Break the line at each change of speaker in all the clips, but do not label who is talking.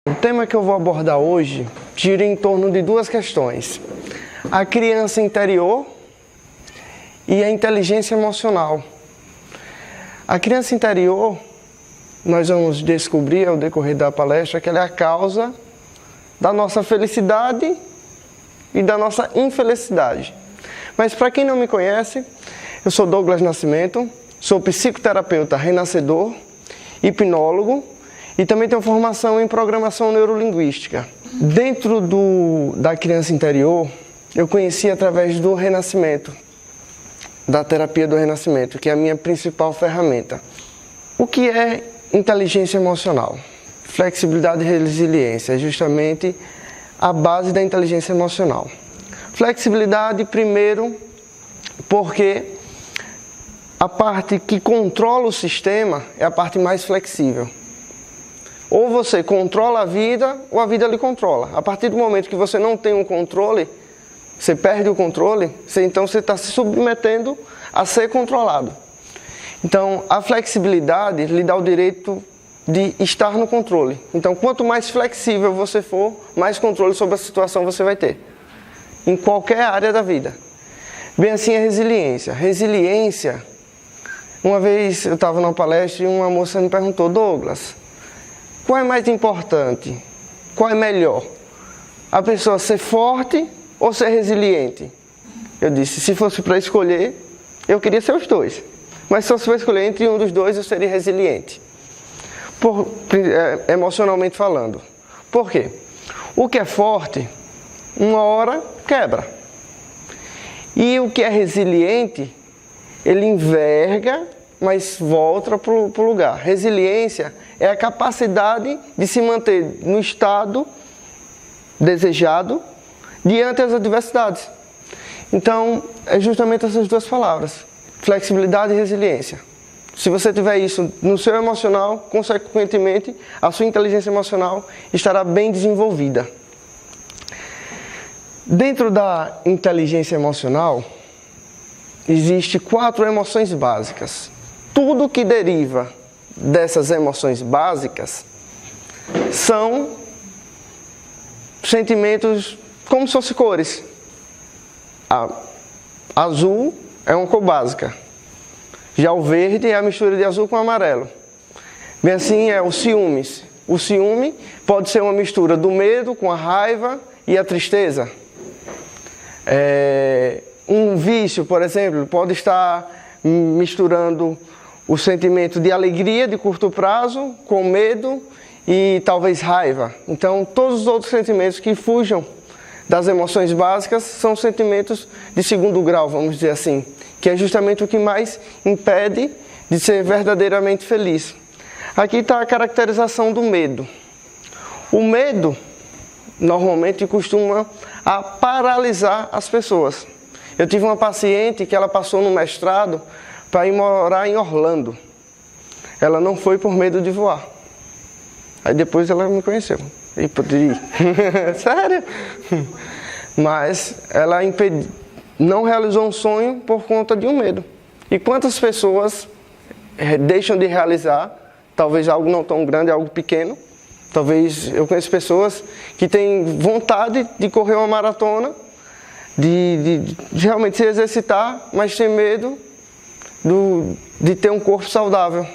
O tema que eu vou abordar hoje gira em torno de duas questões: a criança interior e a inteligência emocional. A criança interior, nós vamos descobrir ao decorrer da palestra que ela é a causa da nossa felicidade e da nossa infelicidade. Mas para quem não me conhece, eu sou Douglas Nascimento, sou psicoterapeuta renascedor, hipnólogo e também tenho formação em programação neurolinguística. Dentro da criança interior, eu conheci através do renascimento, da terapia do renascimento, que é a minha principal ferramenta. O que é inteligência emocional? Flexibilidade e resiliência é justamente a base da inteligência emocional. Flexibilidade, primeiro, porque a parte que controla o sistema é a parte mais flexível. Ou você controla a vida, ou a vida lhe controla. A partir do momento que você não tem um controle, você perde o controle, então você está se submetendo a ser controlado. Então, a flexibilidade lhe dá o direito de estar no controle. Então, quanto mais flexível você for, mais controle sobre a situação você vai ter. Em qualquer área da vida. Bem assim, a resiliência. Resiliência, uma vez eu estava numa palestra e uma moça me perguntou: Douglas, qual é mais importante? Qual é melhor? A pessoa ser forte ou ser resiliente? Eu disse, se fosse para escolher, eu queria ser os dois. Mas se fosse para escolher entre um dos dois, eu seria resiliente. Emocionalmente falando. Por quê? O que é forte, uma hora quebra. E o que é resiliente, ele enverga, mas volta para o lugar. Resiliência é a capacidade de se manter no estado desejado diante das adversidades. Então, é justamente essas duas palavras: flexibilidade e resiliência. Se você tiver isso no seu emocional, consequentemente, a sua inteligência emocional estará bem desenvolvida. Dentro da inteligência emocional, existem 4 emoções básicas. Tudo que deriva dessas emoções básicas são sentimentos como se fossem cores. Azul é uma cor básica. Já o verde é a mistura de azul com amarelo. Bem assim é o ciúmes. O ciúme pode ser uma mistura do medo com a raiva e a tristeza. Um vício, por exemplo, pode estar misturando o sentimento de alegria de curto prazo com medo e talvez raiva. Então, todos os outros sentimentos que fujam das emoções básicas são sentimentos de segundo grau, vamos dizer assim, que é justamente o que mais impede de ser verdadeiramente feliz. Aqui está a caracterização do medo. O medo, normalmente, costuma paralisar as pessoas. Eu tive uma paciente que ela passou no mestrado para ir morar em Orlando. Ela não foi por medo de voar. Aí depois ela me conheceu. E poderia ir. Sério? Mas ela não realizou um sonho por conta de um medo. E quantas pessoas deixam de realizar, talvez algo não tão grande, algo pequeno. Talvez eu conheço pessoas que têm vontade de correr uma maratona, de realmente se exercitar, mas tem medo de ter um corpo saudável.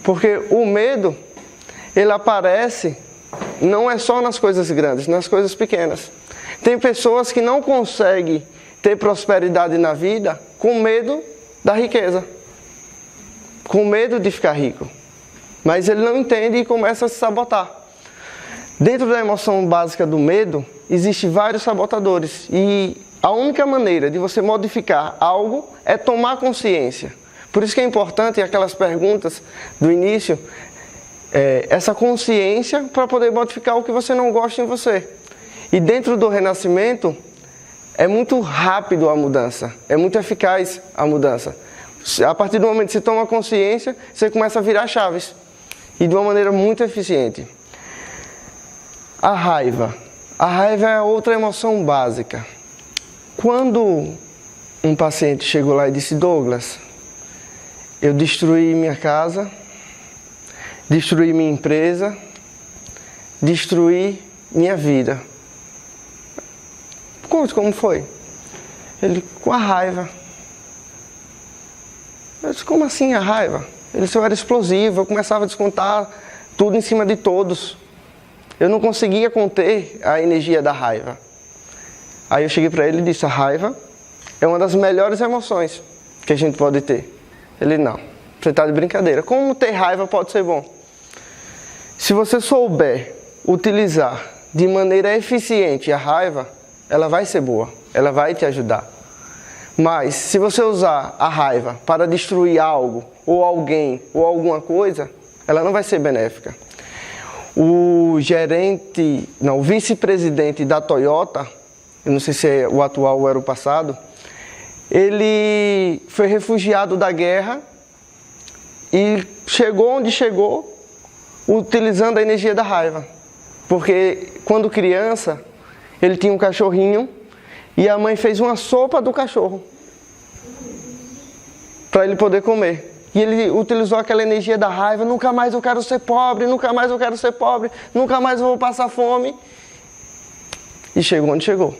Porque o medo, ele aparece não é só nas coisas grandes, nas coisas pequenas. Tem pessoas que não conseguem ter prosperidade na vida com medo da riqueza, com medo de ficar rico. Mas ele não entende e começa a se sabotar. Dentro da emoção básica do medo, existem vários sabotadores. E a única maneira de você modificar algo é tomar consciência. Por isso que é importante aquelas perguntas do início, essa consciência para poder modificar o que você não gosta em você. E dentro do renascimento, é muito rápido a mudança, é muito eficaz a mudança. A partir do momento que você toma consciência, você começa a virar chaves. E de uma maneira muito eficiente. A raiva. A raiva é outra emoção básica. Quando um paciente chegou lá e disse: Douglas, eu destruí minha casa, destruí minha empresa, destruir minha vida. Conte como foi. Ele, com a raiva. Eu disse, como assim a raiva? Ele disse, eu era explosivo, eu começava a descontar tudo em cima de todos. Eu não conseguia conter a energia da raiva. Aí eu cheguei para ele e disse, a raiva é uma das melhores emoções que a gente pode ter. Ele, não, você está de brincadeira. Como ter raiva pode ser bom? Se você souber utilizar de maneira eficiente a raiva, ela vai ser boa, ela vai te ajudar. Mas se você usar a raiva para destruir algo, ou alguém, ou alguma coisa, ela não vai ser benéfica. O vice-presidente da Toyota, eu não sei se é o atual ou era o passado, ele foi refugiado da guerra e chegou onde chegou utilizando a energia da raiva. Porque quando criança, ele tinha um cachorrinho e a mãe fez uma sopa do cachorro para ele poder comer. E ele utilizou aquela energia da raiva, nunca mais eu quero ser pobre, nunca mais eu quero ser pobre, nunca mais eu vou passar fome. E chegou onde chegou.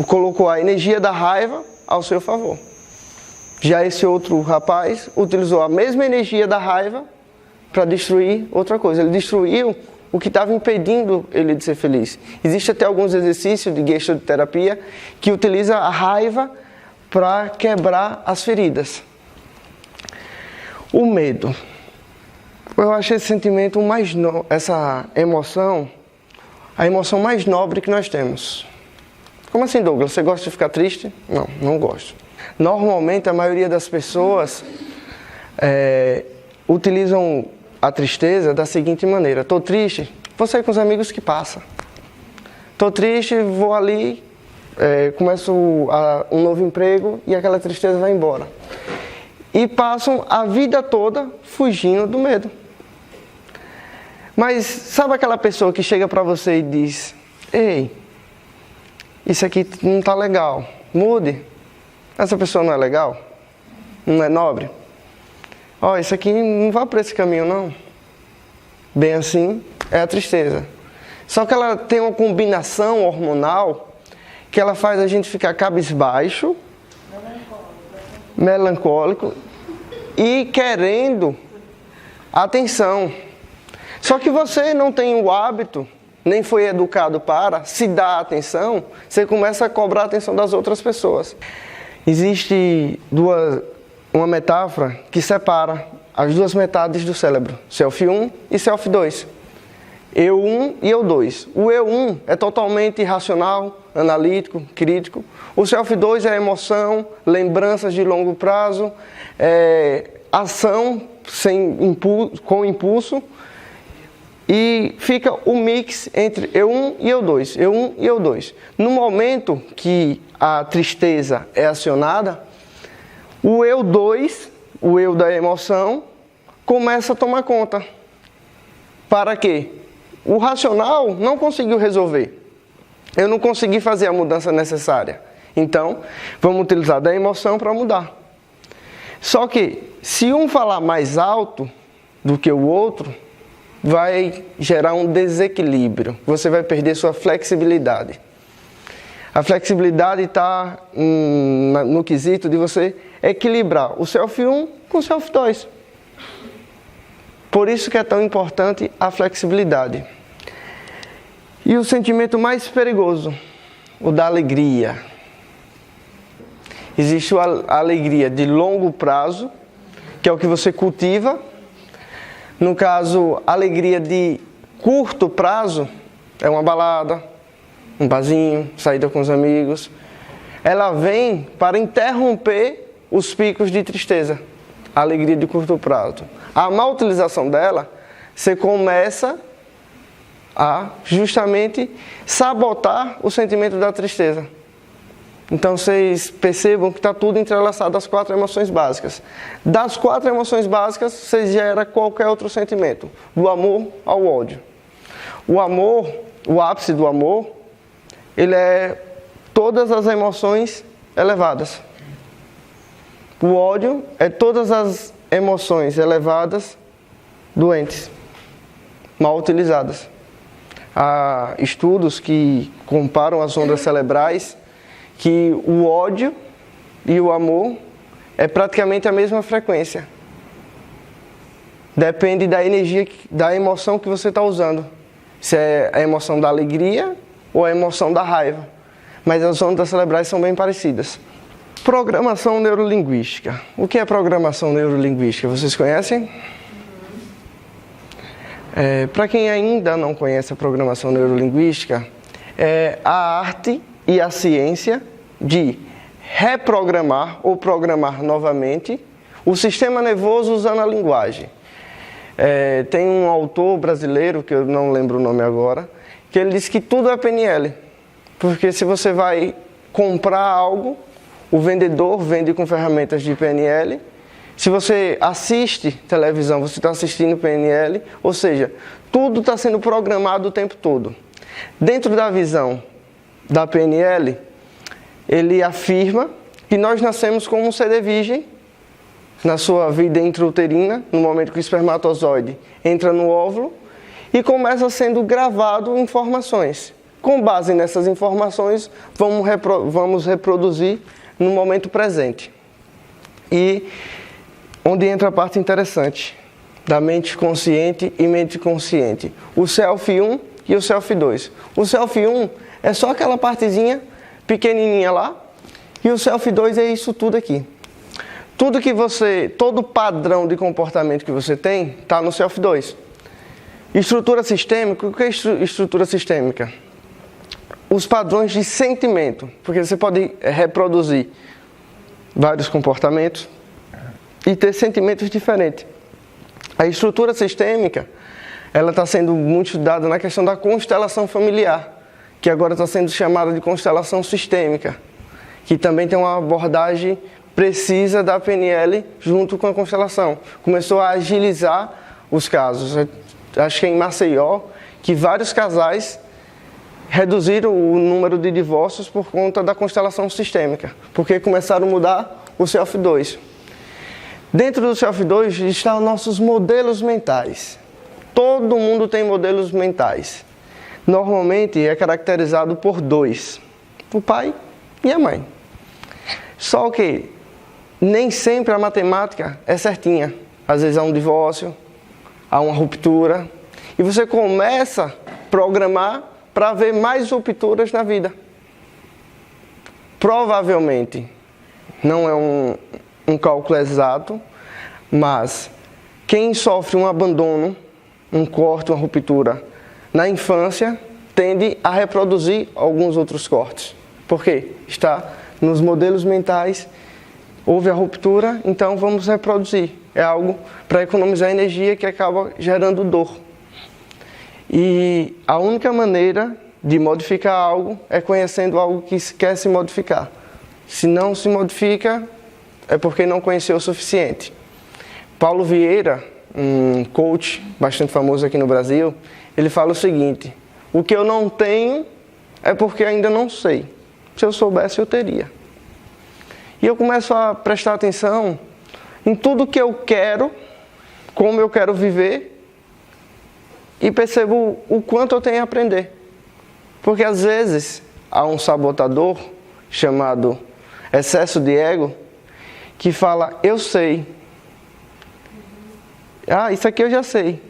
Colocou a energia da raiva ao seu favor. Já esse outro rapaz utilizou a mesma energia da raiva para destruir outra coisa. Ele destruiu o que estava impedindo ele de ser feliz. Existe até alguns exercícios de gestalterapia que utiliza a raiva para quebrar as feridas. O medo. Eu acho esse sentimento essa emoção, a emoção mais nobre que nós temos. Como assim, Douglas? Você gosta de ficar triste? Não, não gosto. Normalmente, a maioria das pessoas utilizam a tristeza da seguinte maneira. Estou triste, vou sair com os amigos que passa. Estou triste, vou ali, começo um novo emprego e aquela tristeza vai embora. E passam a vida toda fugindo do medo. Mas sabe aquela pessoa que chega para você e diz, ei, isso aqui não está legal, mude. Essa pessoa não é legal? Não é nobre? Ó, isso aqui não vai para esse caminho não. Bem assim, é a tristeza. Só que ela tem uma combinação hormonal que ela faz a gente ficar cabisbaixo, melancólico e querendo atenção. Só que você não tem o hábito, nem foi educado para se dar atenção, você começa a cobrar a atenção das outras pessoas. Existe uma metáfora que separa as duas metades do cérebro, Self 1 e Self 2. Eu 1 e eu 2. O eu 1 é totalmente racional, analítico, crítico. O Self 2 é emoção, lembranças de longo prazo, ação com impulso. E fica o mix entre eu 1 e eu 2, eu 1 e eu 2. No momento que a tristeza é acionada, o eu 2, o eu da emoção, começa a tomar conta. Para quê? O racional não conseguiu resolver. Eu não consegui fazer a mudança necessária. Então, vamos utilizar da emoção para mudar. Só que, se um falar mais alto do que o outro, vai gerar um desequilíbrio. Você vai perder sua flexibilidade. A flexibilidade está no quesito de você equilibrar o Self 1 com o Self 2. Por isso que é tão importante a flexibilidade. E o sentimento mais perigoso, o da alegria. Existe a alegria de longo prazo, que é o que você cultiva. No caso, a alegria de curto prazo é uma balada, um barzinho, saída com os amigos. Ela vem para interromper os picos de tristeza, a alegria de curto prazo. A má utilização dela, você começa a justamente sabotar o sentimento da tristeza. Então vocês percebam que está tudo entrelaçado às 4 emoções básicas. Das 4 emoções básicas, você gera qualquer outro sentimento, do amor ao ódio. O amor, o ápice do amor, ele é todas as emoções elevadas. O ódio é todas as emoções elevadas doentes, mal utilizadas. Há estudos que comparam as ondas cerebrais, que o ódio e o amor é praticamente a mesma frequência. Depende da energia, da emoção que você está usando. Se é a emoção da alegria ou a emoção da raiva. Mas as ondas cerebrais são bem parecidas. Programação neurolinguística. O que é programação neurolinguística? Vocês conhecem? Para quem ainda não conhece a programação neurolinguística, é a arte e a ciência de reprogramar ou programar novamente o sistema nervoso usando a linguagem. Tem um autor brasileiro, que eu não lembro o nome agora, que ele diz que tudo é PNL. Porque se você vai comprar algo, o vendedor vende com ferramentas de PNL. Se você assiste televisão, você está assistindo PNL, ou seja, tudo está sendo programado o tempo todo. Dentro da visão da PNL, ele afirma que nós nascemos como um ser virgem, na sua vida intrauterina, no momento que o espermatozoide entra no óvulo, e começa sendo gravado informações. Com base nessas informações, vamos reproduzir no momento presente. E onde entra a parte interessante da mente consciente e mente consciente. O Self 1 e o Self 2. O Self 1 é só aquela partezinha pequenininha lá, e o Self 2 é isso tudo aqui. Todo padrão de comportamento que você tem, está no Self 2. Estrutura sistêmica, o que é estrutura sistêmica? Os padrões de sentimento, porque você pode reproduzir vários comportamentos e ter sentimentos diferentes. A estrutura sistêmica, ela está sendo muito estudada na questão da constelação familiar, que agora está sendo chamada de constelação sistêmica, que também tem uma abordagem precisa da PNL junto com a constelação. Começou a agilizar os casos. Acho que é em Maceió, que vários casais reduziram o número de divórcios por conta da constelação sistêmica, porque começaram a mudar o Self 2. Dentro do Self 2 estão nossos modelos mentais. Todo mundo tem modelos mentais. Normalmente é caracterizado por dois, o pai e a mãe. Só que nem sempre a matemática é certinha. Às vezes há um divórcio, há uma ruptura, e você começa a programar para ver mais rupturas na vida. Provavelmente, não é um cálculo exato, mas quem sofre um abandono, um corte, uma ruptura na infância, tende a reproduzir alguns outros cortes. Por quê? Está nos modelos mentais, houve a ruptura, então vamos reproduzir. É algo para economizar energia que acaba gerando dor. E a única maneira de modificar algo é conhecendo algo que quer se modificar. Se não se modifica, é porque não conheceu o suficiente. Paulo Vieira, um coach bastante famoso aqui no Brasil, ele fala o seguinte: o que eu não tenho é porque ainda não sei. Se eu soubesse, eu teria. E eu começo a prestar atenção em tudo que eu quero, como eu quero viver, e percebo o quanto eu tenho a aprender. Porque às vezes há um sabotador chamado excesso de ego que fala: eu sei. Isso aqui eu já sei.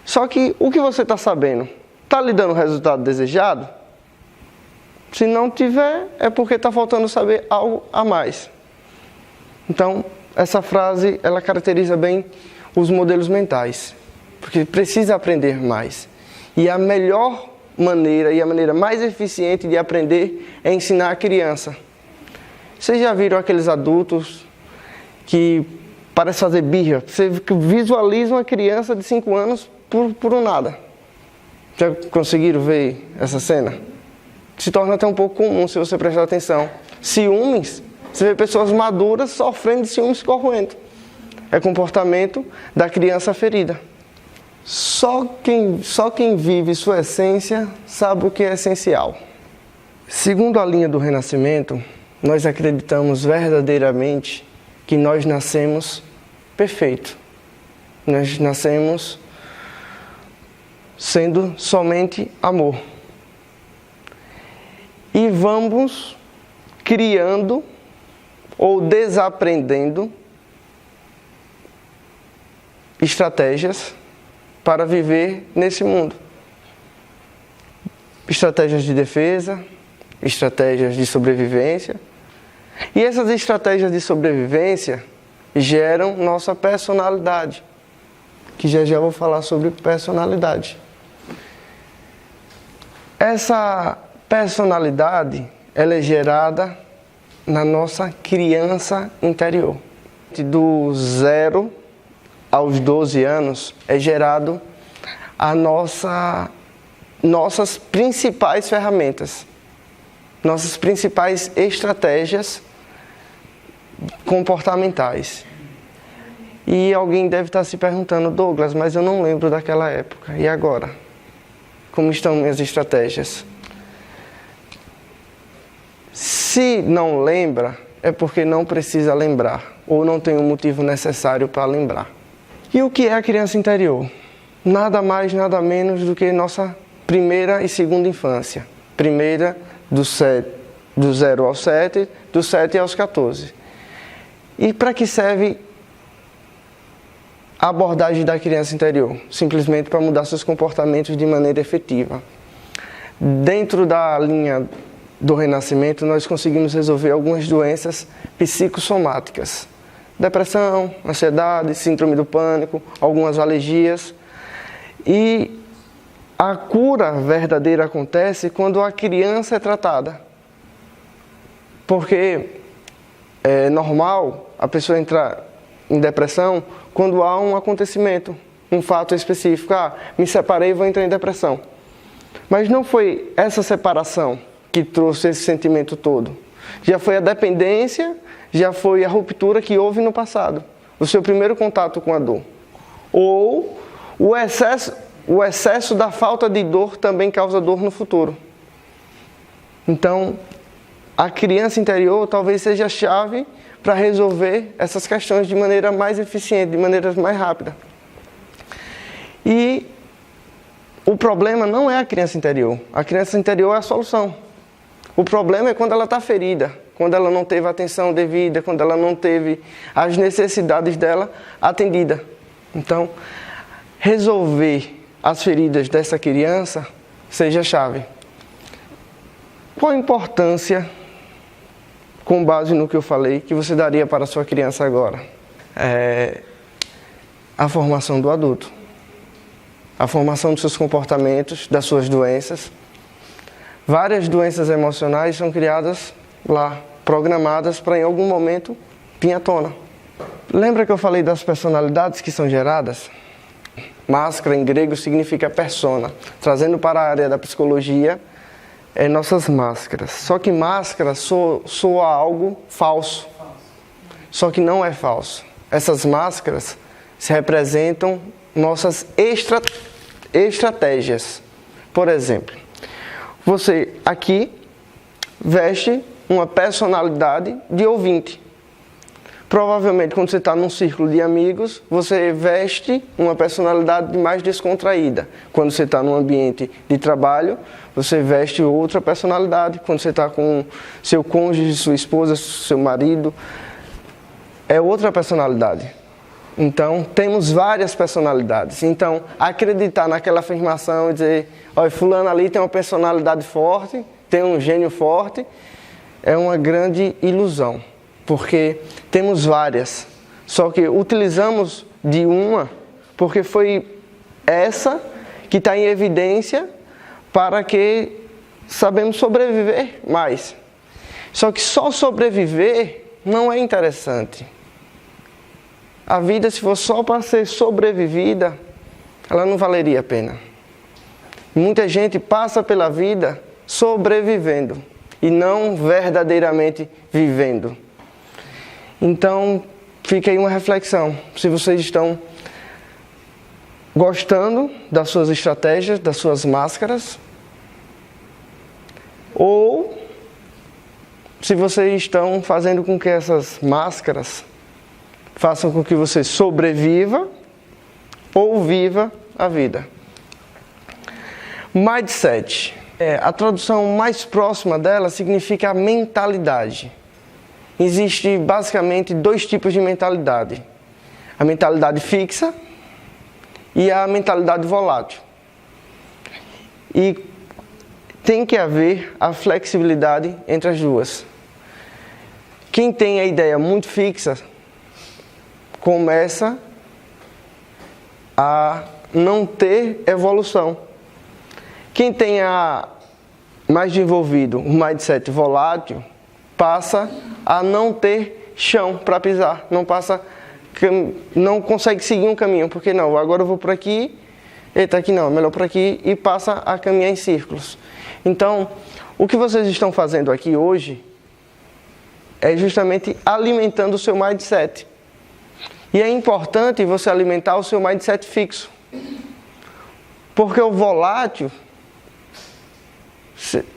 Só que o que você está sabendo? Está lhe dando o resultado desejado? Se não tiver, é porque está faltando saber algo a mais. Então, essa frase, ela caracteriza bem os modelos mentais. Porque precisa aprender mais. E a melhor maneira e a maneira mais eficiente de aprender é ensinar a criança. Vocês já viram aqueles adultos que parecem fazer birra? Você visualiza uma criança de 5 anos por um nada. Já conseguiram ver essa cena? Se torna até um pouco comum se você prestar atenção. Ciúmes, você vê pessoas maduras sofrendo de ciúmes corroendo. É comportamento da criança ferida. Só quem vive sua essência sabe o que é essencial. Segundo a linha do Renascimento, nós acreditamos verdadeiramente que nós nascemos perfeitos. Nós nascemos sendo somente amor. E vamos criando ou desaprendendo estratégias para viver nesse mundo. Estratégias de defesa, estratégias de sobrevivência. E essas estratégias de sobrevivência geram nossa personalidade, que já vou falar sobre personalidade. Essa personalidade, ela é gerada na nossa criança interior. Do 0 aos 12 anos é gerado nossas principais ferramentas, nossas principais estratégias comportamentais. E alguém deve estar se perguntando: Douglas, mas eu não lembro daquela época, e agora? Como estão minhas estratégias? Se não lembra, é porque não precisa lembrar, ou não tem o motivo necessário para lembrar. E o que é a criança interior? Nada mais, nada menos do que nossa primeira e segunda infância. Primeira do 0 aos 7, do 7 aos 14. E para que serve a abordagem da criança interior? Simplesmente para mudar seus comportamentos de maneira efetiva. Dentro da linha do renascimento, nós conseguimos resolver algumas doenças psicossomáticas. Depressão, ansiedade, síndrome do pânico, algumas alergias. E a cura verdadeira acontece quando a criança é tratada. Porque é normal a pessoa entrar em depressão quando há um acontecimento, um fato específico. Me separei e vou entrar em depressão. Mas não foi essa separação que trouxe esse sentimento todo. Já foi a dependência, já foi a ruptura que houve no passado. O seu primeiro contato com a dor. Ou o excesso da falta de dor também causa dor no futuro. Então, a criança interior talvez seja a chave para resolver essas questões de maneira mais eficiente, de maneira mais rápida. E o problema não é a criança interior. A criança interior é a solução. O problema é quando ela está ferida, quando ela não teve a atenção devida, quando ela não teve as necessidades dela atendidas. Então, resolver as feridas dessa criança seja a chave. Qual a importância, com base no que eu falei, que você daria para a sua criança agora? A formação do adulto. A formação dos seus comportamentos, das suas doenças. Várias doenças emocionais são criadas lá, programadas para em algum momento vir à tona. Lembra que eu falei das personalidades que são geradas? Máscara em grego significa persona. Trazendo para a área da psicologia, nossas máscaras. Só que máscara soa algo falso. Só que não é falso. Essas máscaras se representam nossas estratégias. Por exemplo, você aqui veste uma personalidade de ouvinte. Provavelmente, quando você está num círculo de amigos, você veste uma personalidade mais descontraída. Quando você está num ambiente de trabalho, você veste outra personalidade. Quando você está com seu cônjuge, sua esposa, seu marido, é outra personalidade. Então, temos várias personalidades. Então, acreditar naquela afirmação e dizer: olha, fulano ali tem uma personalidade forte, tem um gênio forte, é uma grande ilusão. Porque temos várias, só que utilizamos de uma porque foi essa que está em evidência para que sabemos sobreviver mais. Só que só sobreviver não é interessante. A vida, se for só para ser sobrevivida, ela não valeria a pena. Muita gente passa pela vida sobrevivendo e não verdadeiramente vivendo. Então, fica aí uma reflexão. Se vocês estão gostando das suas estratégias, das suas máscaras, ou se vocês estão fazendo com que essas máscaras façam com que você sobreviva ou viva a vida. Mindset. A tradução mais próxima dela significa mentalidade. Existe basicamente dois tipos de mentalidade. A mentalidade fixa e a mentalidade volátil. E tem que haver a flexibilidade entre as duas. Quem tem a ideia muito fixa começa a não ter evolução. Quem tem mais desenvolvido o mindset volátil passa a não ter chão para pisar, não consegue seguir um caminho, porque não, agora eu vou por aqui, eita, aqui não, é melhor por aqui, e passa a caminhar em círculos. Então, o que vocês estão fazendo aqui hoje é justamente alimentando o seu mindset. E é importante você alimentar o seu mindset fixo. Porque o volátil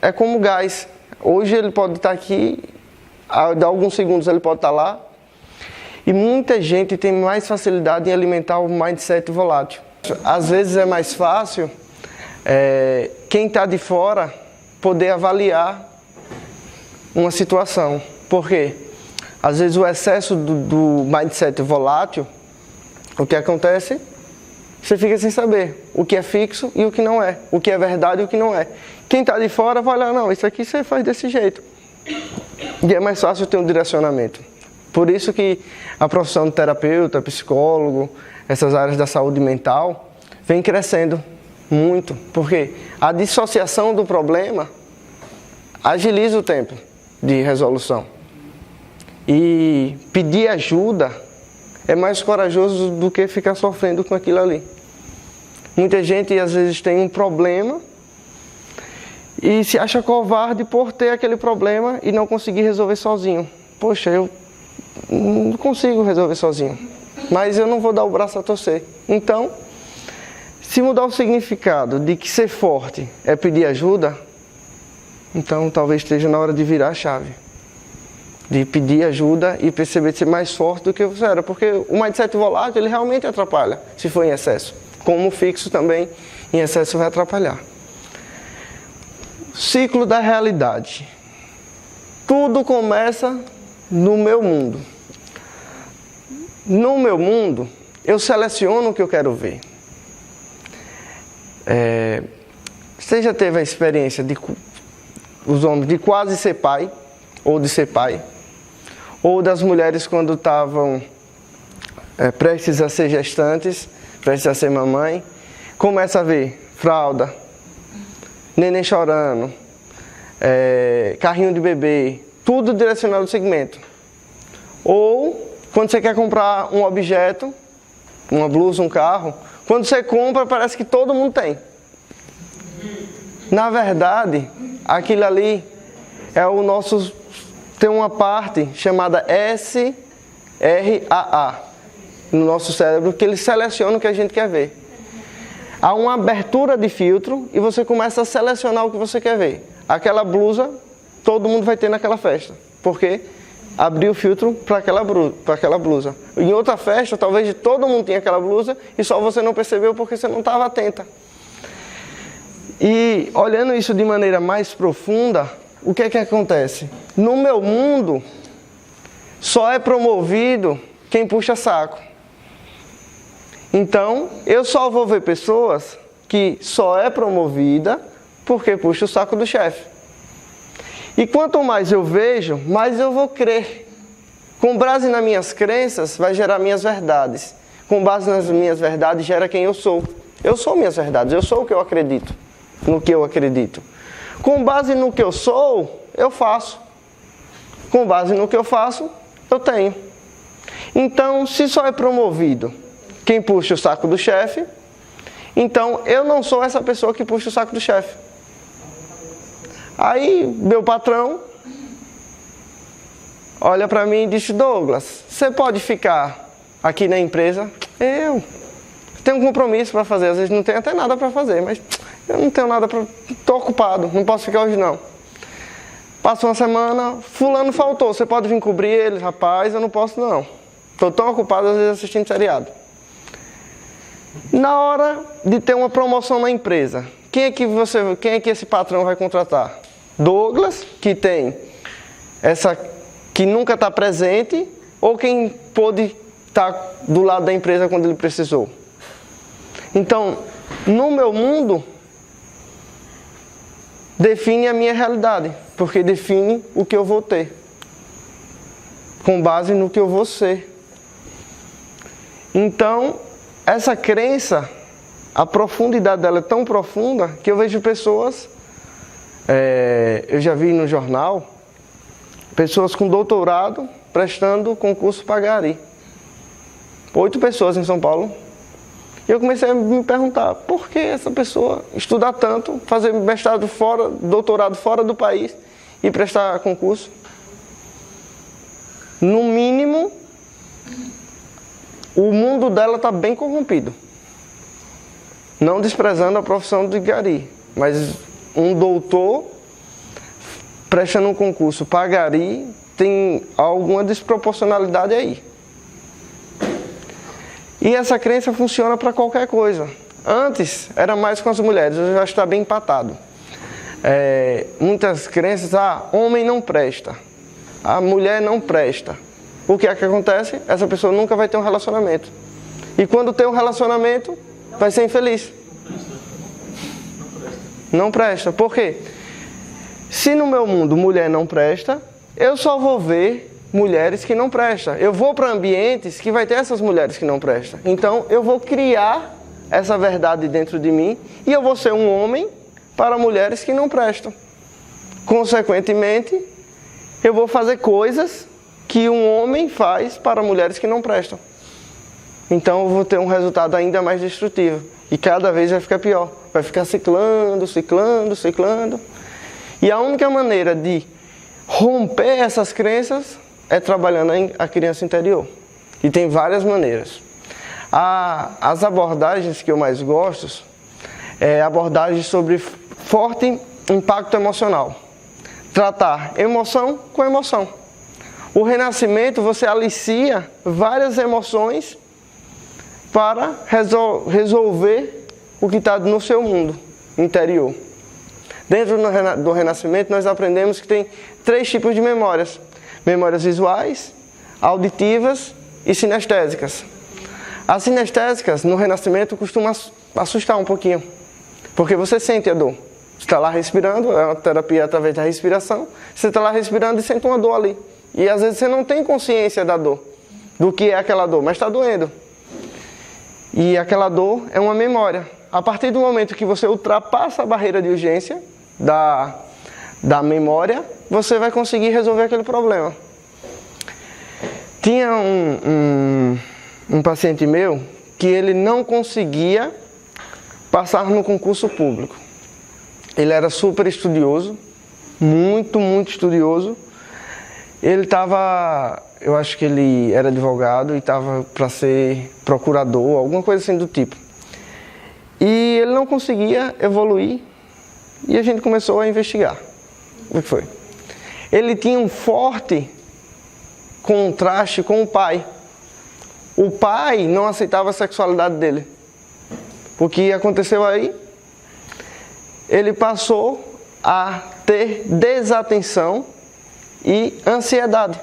é como gás. Hoje ele pode estar aqui, de alguns segundos ele pode estar lá. E muita gente tem mais facilidade em alimentar o mindset volátil. Às vezes é mais fácil quem está de fora poder avaliar uma situação. Por quê? Às vezes o excesso do mindset volátil, o que acontece? Você fica sem saber o que é fixo e o que não é. O que é verdade e o que não é. Quem está de fora vai olhar, não, isso aqui você faz desse jeito. E é mais fácil ter um direcionamento. Por isso que a profissão de terapeuta, psicólogo, essas áreas da saúde mental, vem crescendo muito. Porque a dissociação do problema agiliza o tempo de resolução. E pedir ajuda é mais corajoso do que ficar sofrendo com aquilo ali. Muita gente às vezes tem um problema e se acha covarde por ter aquele problema e não conseguir resolver sozinho. Poxa, eu não consigo resolver sozinho, mas eu não vou dar o braço a torcer. Então, se mudar o significado de que ser forte é pedir ajuda, então talvez esteja na hora de virar a chave. De pedir ajuda e perceber ser mais forte do que você era. Porque o mindset volátil, ele realmente atrapalha, se for em excesso. Como o fixo também, em excesso vai atrapalhar. Ciclo da realidade. Tudo começa no meu mundo. No meu mundo, eu seleciono o que eu quero ver. Você já teve a experiência os homens de quase ser pai, ou de ser pai? Ou das mulheres quando estavam prestes a ser gestantes, prestes a ser mamãe, começa a ver fralda, neném chorando, carrinho de bebê, tudo direcionado ao segmento. Ou quando você quer comprar um objeto, uma blusa, um carro, quando você compra parece que todo mundo tem. Na verdade, aquilo ali é o nosso... Tem uma parte chamada SRAA no nosso cérebro que ele seleciona o que a gente quer ver. Há uma abertura de filtro e você começa a selecionar o que você quer ver. Aquela blusa, todo mundo vai ter naquela festa. Porque abriu o filtro para aquela blusa. Em outra festa, talvez todo mundo tenha aquela blusa e só você não percebeu porque você não estava atenta. E olhando isso de maneira mais profunda, o que é que acontece? No meu mundo, só é promovido quem puxa saco. Então, eu só vou ver pessoas que só é promovida porque puxa o saco do chefe. E quanto mais eu vejo, mais eu vou crer. Com base nas minhas crenças, vai gerar minhas verdades. Com base nas minhas verdades, gera quem eu sou. Eu sou minhas verdades, eu sou o que eu acredito, no que eu acredito. Com base no que eu sou, eu faço. Com base no que eu faço, eu tenho. Então, se só é promovido quem puxa o saco do chefe, então eu não sou essa pessoa que puxa o saco do chefe. Aí, meu patrão olha para mim e diz: Douglas, você pode ficar aqui na empresa? Eu tenho um compromisso para fazer, às vezes não tenho até nada para fazer, mas eu não tenho nada para... Estou ocupado, não posso ficar hoje não. Passou uma semana, fulano faltou, você pode vir cobrir ele? Rapaz, eu não posso não. Estou tão ocupado às vezes assistindo seriado. Na hora de ter uma promoção na empresa, quem é que esse patrão vai contratar? Douglas, que que nunca está presente, ou quem pôde estar do lado da empresa quando ele precisou? Então, no meu mundo, define a minha realidade, porque define o que eu vou ter, com base no que eu vou ser. Então, essa crença, a profundidade dela é tão profunda que eu vejo pessoas, eu já vi no jornal, pessoas com doutorado prestando concurso para gari. 8 pessoas em São Paulo. E eu comecei a me perguntar, por que essa pessoa estudar tanto, fazer mestrado fora, doutorado fora do país e prestar concurso? No mínimo, o mundo dela está bem corrompido. Não desprezando a profissão de gari, mas um doutor prestando um concurso para gari tem alguma desproporcionalidade aí. E essa crença funciona para qualquer coisa. Antes era mais com as mulheres, hoje já está bem empatado. Muitas crenças, homem não presta, a mulher não presta. O que é que acontece? Essa pessoa nunca vai ter um relacionamento. E quando tem um relacionamento, vai ser infeliz. Não presta. Por quê? Se no meu mundo mulher não presta, eu só vou ver mulheres que não prestam. Eu vou para ambientes que vai ter essas mulheres que não prestam. Então eu vou criar essa verdade dentro de mim e eu vou ser um homem para mulheres que não prestam. Consequentemente, eu vou fazer coisas que um homem faz para mulheres que não prestam. Então eu vou ter um resultado ainda mais destrutivo. E cada vez vai ficar pior. Vai ficar ciclando. E a única maneira de romper essas crenças é trabalhando a criança interior. E tem várias maneiras. As abordagens que eu mais gosto é abordagens sobre forte impacto emocional. Tratar emoção com emoção. O renascimento, você alicia várias emoções para resolver o que está no seu mundo interior. Dentro do renascimento, nós aprendemos que tem 3 tipos de memórias. Memórias visuais, auditivas e sinestésicas. As sinestésicas, no renascimento, costumam assustar um pouquinho. Porque você sente a dor. Você está lá respirando, é uma terapia através da respiração. Você está lá respirando e sente uma dor ali. E às vezes você não tem consciência da dor, do que é aquela dor, mas está doendo. E aquela dor é uma memória. A partir do momento que você ultrapassa a barreira de urgência da memória, você vai conseguir resolver aquele problema. Tinha um paciente meu que ele não conseguia passar no concurso público. Ele era super estudioso, muito estudioso. Ele estava, eu acho que ele era advogado e estava para ser procurador, alguma coisa assim do tipo. E ele não conseguia evoluir e a gente começou a investigar. O que foi? Ele tinha um forte contraste com o pai. O pai não aceitava a sexualidade dele. O que aconteceu aí? Ele passou a ter desatenção e ansiedade.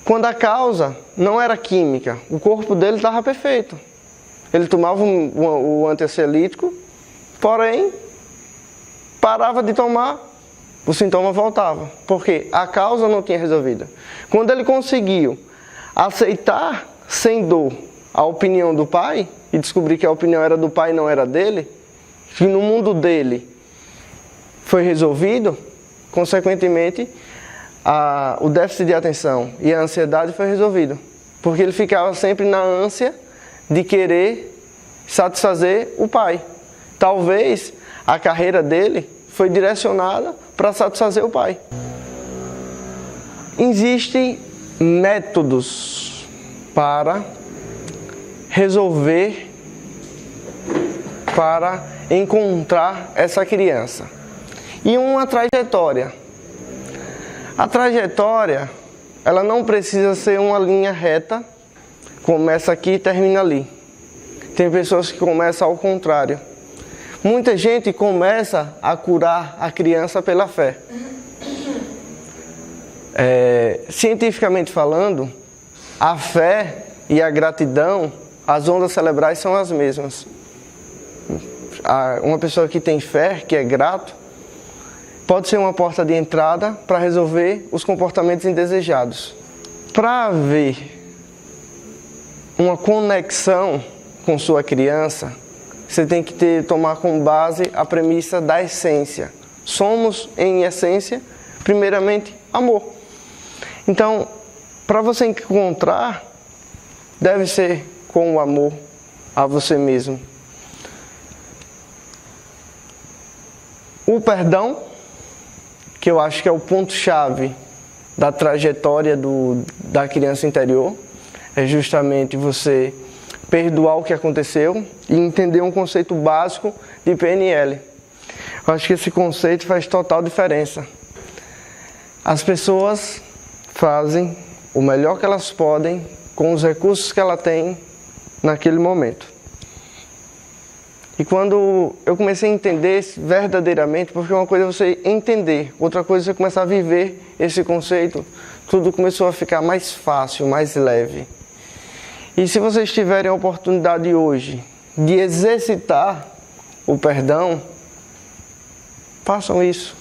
Quando a causa não era química, o corpo dele estava perfeito. Ele tomava o antiansiolítico, porém, parava de tomar, o sintoma voltava. Porque a causa não tinha resolvido. Quando ele conseguiu aceitar sem dor a opinião do pai, e descobrir que a opinião era do pai e não era dele, que no mundo dele foi resolvido, consequentemente, o déficit de atenção e a ansiedade foi resolvido. Porque ele ficava sempre na ânsia de querer satisfazer o pai. Talvez a carreira dele foi direcionada para satisfazer o pai. Existem métodos para resolver, para encontrar essa criança. E uma trajetória. A trajetória, ela não precisa ser uma linha reta, começa aqui e termina ali. Tem pessoas que começam ao contrário. Muita gente começa a curar a criança pela fé. Cientificamente falando, a fé e a gratidão, as ondas cerebrais são as mesmas. Uma pessoa que tem fé, que é grato, pode ser uma porta de entrada para resolver os comportamentos indesejados. Para haver uma conexão com sua criança, você tem que tomar como base a premissa da essência. Somos, em essência, primeiramente, amor. Então, para você encontrar, deve ser com o amor a você mesmo. O perdão, que eu acho que é o ponto-chave da trajetória da criança interior, é justamente você perdoar o que aconteceu e entender um conceito básico de PNL. Eu acho que esse conceito faz total diferença. As pessoas fazem o melhor que elas podem com os recursos que ela tem naquele momento. E quando eu comecei a entender verdadeiramente, porque uma coisa é você entender, outra coisa é você começar a viver esse conceito, tudo começou a ficar mais fácil, mais leve. E se vocês tiverem a oportunidade hoje de exercitar o perdão, façam isso.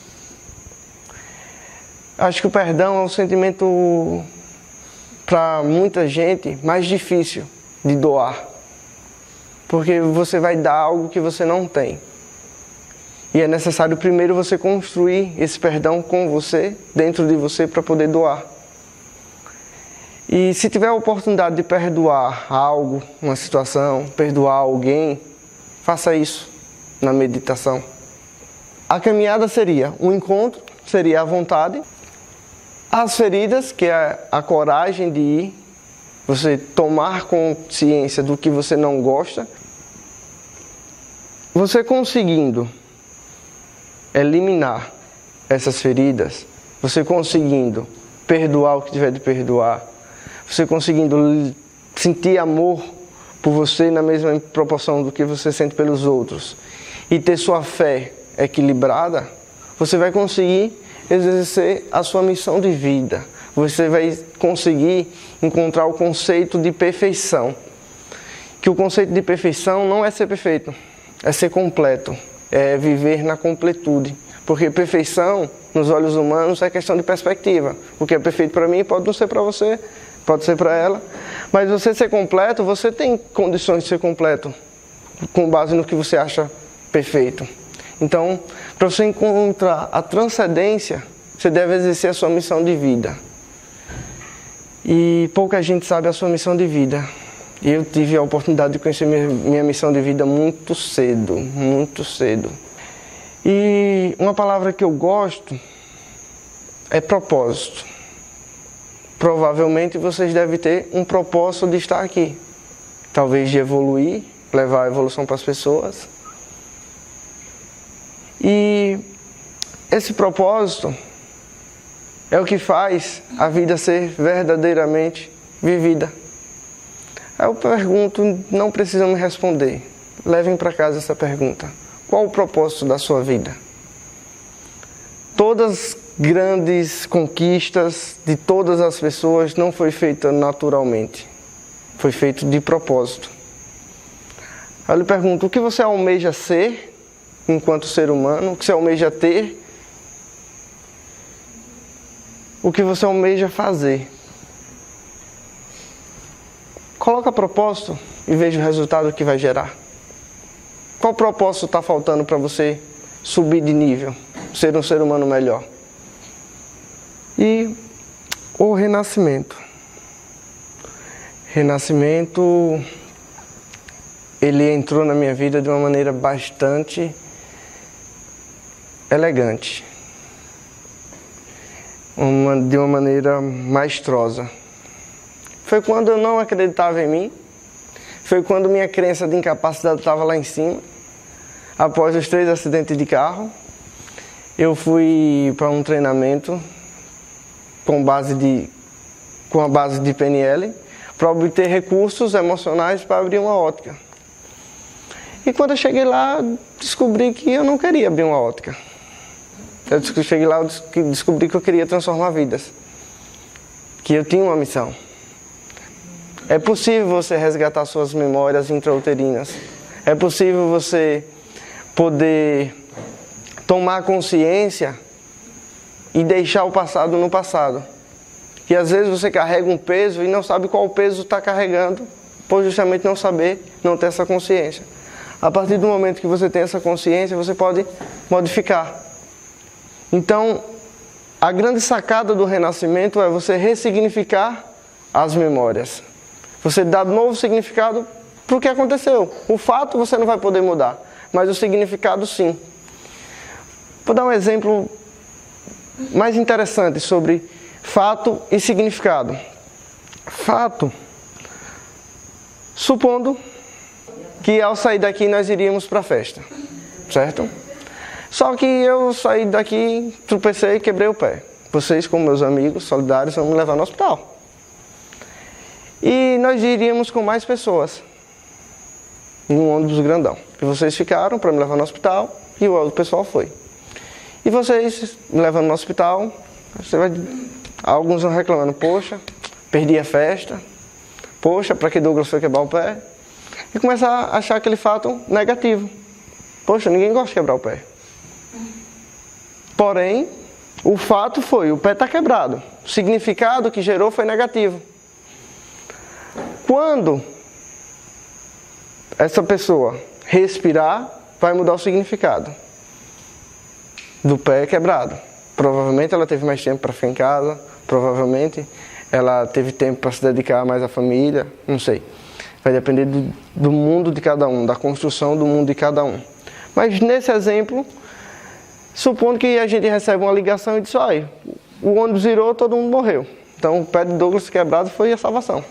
Acho que o perdão é um sentimento, para muita gente, mais difícil de doar. Porque você vai dar algo que você não tem. E é necessário primeiro você construir esse perdão com você, dentro de você, para poder doar. E se tiver a oportunidade de perdoar algo, uma situação, perdoar alguém, faça isso na meditação. A caminhada seria um encontro, seria a vontade. As feridas, que é a coragem de ir, você tomar consciência do que você não gosta. Você conseguindo eliminar essas feridas, você conseguindo perdoar o que tiver de perdoar, você conseguindo sentir amor por você na mesma proporção do que você sente pelos outros e ter sua fé equilibrada, você vai conseguir exercer a sua missão de vida. Você vai conseguir encontrar o conceito de perfeição. Que o conceito de perfeição não é ser perfeito, é ser completo, é viver na completude. Porque perfeição, nos olhos humanos, é questão de perspectiva. O que é perfeito para mim pode não ser para você, pode ser para ela. Mas você ser completo, você tem condições de ser completo, com base no que você acha perfeito. Então, para você encontrar a transcendência, você deve exercer a sua missão de vida. E pouca gente sabe a sua missão de vida. Eu tive a oportunidade de conhecer minha missão de vida muito cedo, muito cedo. E uma palavra que eu gosto é propósito. Provavelmente vocês devem ter um propósito de estar aqui. Talvez de evoluir, levar a evolução para as pessoas. E esse propósito é o que faz a vida ser verdadeiramente vivida. Eu pergunto, não precisam me responder. Levem para casa essa pergunta. Qual o propósito da sua vida? Todas as grandes conquistas de todas as pessoas não foi feita naturalmente. Foi feito de propósito. Eu lhe pergunto, o que você almeja ser enquanto ser humano? O que você almeja ter? O que você almeja fazer? Coloca propósito e veja o resultado que vai gerar. Qual propósito está faltando para você subir de nível, ser um ser humano melhor? E o renascimento. Renascimento, ele entrou na minha vida de uma maneira bastante elegante. De uma maneira maestrosa. Foi quando eu não acreditava em mim. Foi quando minha crença de incapacidade estava lá em cima. Após os 3 acidentes de carro, eu fui para um treinamento com a base de PNL para obter recursos emocionais para abrir uma ótica. E quando eu cheguei lá, descobri que eu não queria abrir uma ótica. Eu cheguei lá e descobri que eu queria transformar vidas. Que eu tinha uma missão. É possível você resgatar suas memórias intrauterinas. É possível você poder tomar consciência e deixar o passado no passado. E às vezes você carrega um peso e não sabe qual peso está carregando, por justamente não saber, não ter essa consciência. A partir do momento que você tem essa consciência, você pode modificar. Então, a grande sacada do renascimento é você ressignificar as memórias. Você dá novo significado para o que aconteceu. O fato você não vai poder mudar, mas o significado sim. Vou dar um exemplo mais interessante sobre fato e significado. Fato. Supondo que ao sair daqui nós iríamos para a festa, certo? Só que eu saí daqui, tropecei e quebrei o pé. Vocês, como meus amigos solidários, vão me levar no hospital. E nós iríamos com mais pessoas, num ônibus grandão. E vocês ficaram para me levar no hospital e o outro pessoal foi. E vocês me levando no hospital, alguns vão reclamando, poxa, perdi a festa, poxa, para que Douglas foi quebrar o pé? E começar a achar aquele fato negativo. Poxa, ninguém gosta de quebrar o pé. Porém, o fato foi, o pé está quebrado. O significado que gerou foi negativo. Quando essa pessoa respirar, vai mudar o significado do pé quebrado. Provavelmente ela teve mais tempo para ficar em casa, provavelmente ela teve tempo para se dedicar mais à família, não sei. Vai depender do mundo de cada um, da construção do mundo de cada um. Mas nesse exemplo, supondo que a gente recebe uma ligação e diz, olha, o ônibus virou, todo mundo morreu. Então o pé de Douglas quebrado foi a salvação.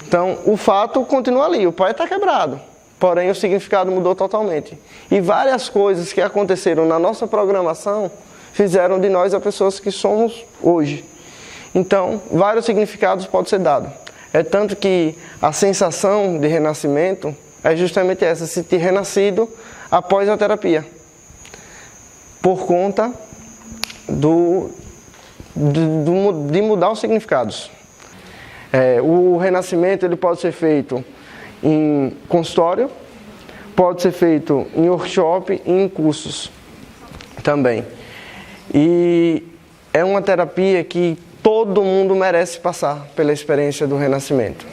Então o fato continua ali, o pé está quebrado. Porém o significado mudou totalmente. E várias coisas que aconteceram na nossa programação fizeram de nós as pessoas que somos hoje. Então vários significados podem ser dados. É tanto que a sensação de renascimento é justamente essa, se ter renascido após a terapia. Por conta de mudar os significados. O renascimento ele pode ser feito em consultório, pode ser feito em workshop e em cursos também. E é uma terapia que todo mundo merece passar pela experiência do renascimento.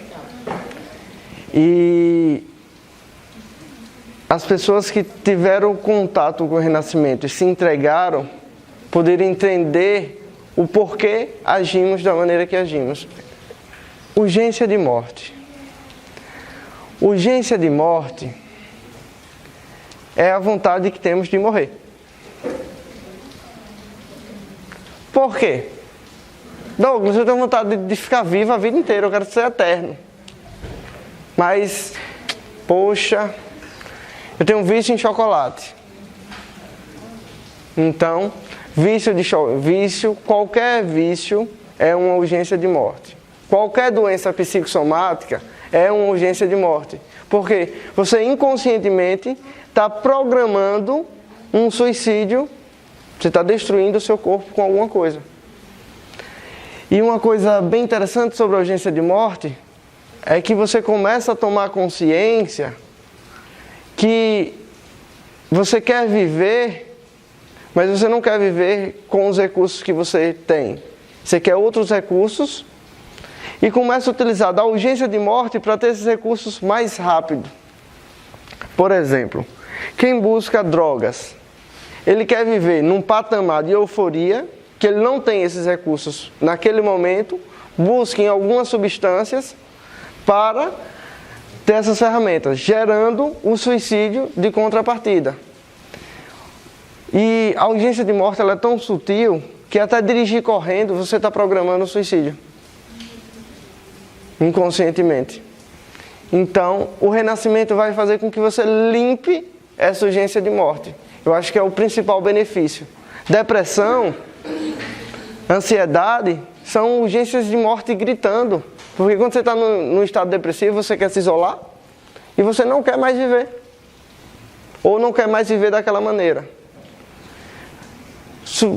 E as pessoas que tiveram contato com o renascimento e se entregaram, poderem entender o porquê agimos da maneira que agimos. Urgência de morte. Urgência de morte é a vontade que temos de morrer. Por quê? Douglas, eu tenho vontade de ficar vivo a vida inteira, eu quero ser eterno. Mas, poxa, eu tenho um vício em chocolate. Então, qualquer vício é uma urgência de morte. Qualquer doença psicossomática é uma urgência de morte. Porque você inconscientemente está programando um suicídio, você está destruindo o seu corpo com alguma coisa. E uma coisa bem interessante sobre a urgência de morte é que você começa a tomar consciência que você quer viver, mas você não quer viver com os recursos que você tem. Você quer outros recursos e começa a utilizar da urgência de morte para ter esses recursos mais rápido. Por exemplo, quem busca drogas, ele quer viver num patamar de euforia, que ele não tem esses recursos naquele momento, busca em algumas substâncias para ter essas ferramentas, gerando o suicídio de contrapartida. E a urgência de morte ela é tão sutil que até dirigir correndo você está programando o suicídio. Inconscientemente. Então, o renascimento vai fazer com que você limpe essa urgência de morte. Eu acho que é o principal benefício. Depressão, ansiedade, são urgências de morte gritando. Porque quando você está no estado depressivo, você quer se isolar e você não quer mais viver. ou não quer mais viver daquela maneira.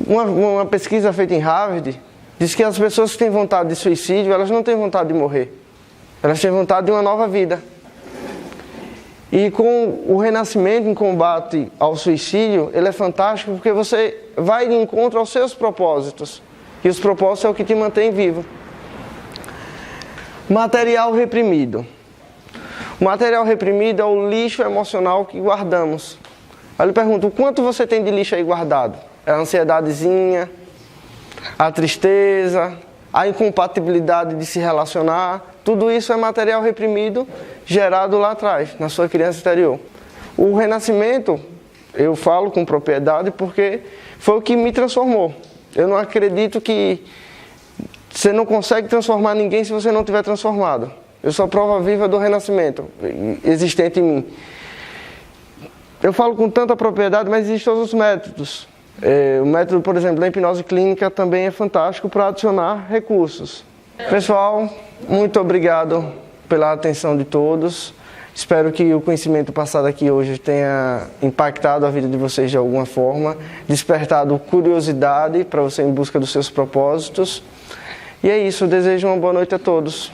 Uma pesquisa feita em Harvard diz que as pessoas que têm vontade de suicídio, elas não têm vontade de morrer. Elas têm vontade de uma nova vida. E com o renascimento em combate ao suicídio, ele é fantástico porque você vai de encontro aos seus propósitos. E os propósitos é o que te mantém vivo. Material reprimido. O material reprimido é o lixo emocional que guardamos. Aí eu lhe pergunto, o quanto você tem de lixo aí guardado? É a ansiedadezinha, a tristeza, a incompatibilidade de se relacionar. Tudo isso é material reprimido gerado lá atrás, na sua criança interior. O renascimento, eu falo com propriedade porque foi o que me transformou. Eu não acredito que você não consegue transformar ninguém se você não tiver transformado. Eu sou a prova viva do renascimento existente em mim. Eu falo com tanta propriedade, mas existem todos os métodos. O método, por exemplo, da hipnose clínica também é fantástico para adicionar recursos. Pessoal, muito obrigado pela atenção de todos. Espero que o conhecimento passado aqui hoje tenha impactado a vida de vocês de alguma forma, despertado curiosidade para você em busca dos seus propósitos. E é isso, eu desejo uma boa noite a todos.